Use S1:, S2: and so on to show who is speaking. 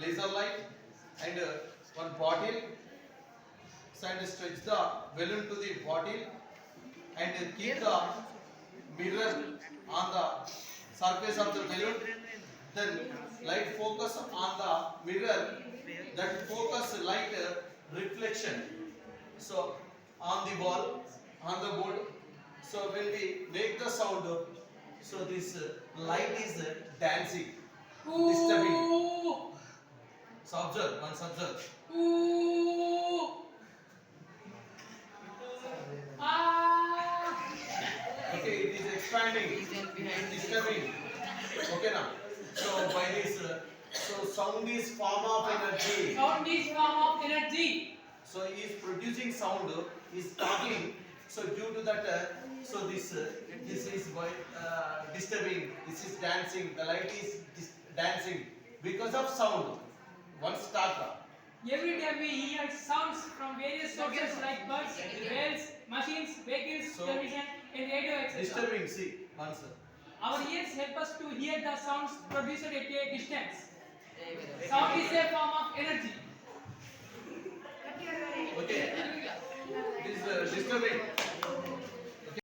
S1: laser light and one bottle. And stretch the balloon to the bottle and keep the mirror on the surface of the balloon. Then light focus on the mirror. That focus light reflection. So on the wall, on the board. So when we make the sound, so this light is dancing, disturbing. So observe, once observe. Okay, it is expanding, disturbing. Okay now. So by this, so sound is form of energy.
S2: Sound is form of energy.
S1: So he is producing sound, he is talking. So due to that, so this is by disturbing. This is dancing. The light is dancing because of sound. One starter.
S2: Every day we hear sounds from various sources like birds, bells, machines, vehicles,
S1: So,
S2: television, and radio, etc.
S1: Disturbing. See, answer.
S2: Our ears help us to hear the sounds produced at a distance. Sound is a form of energy.
S1: Okay. This is disturbing.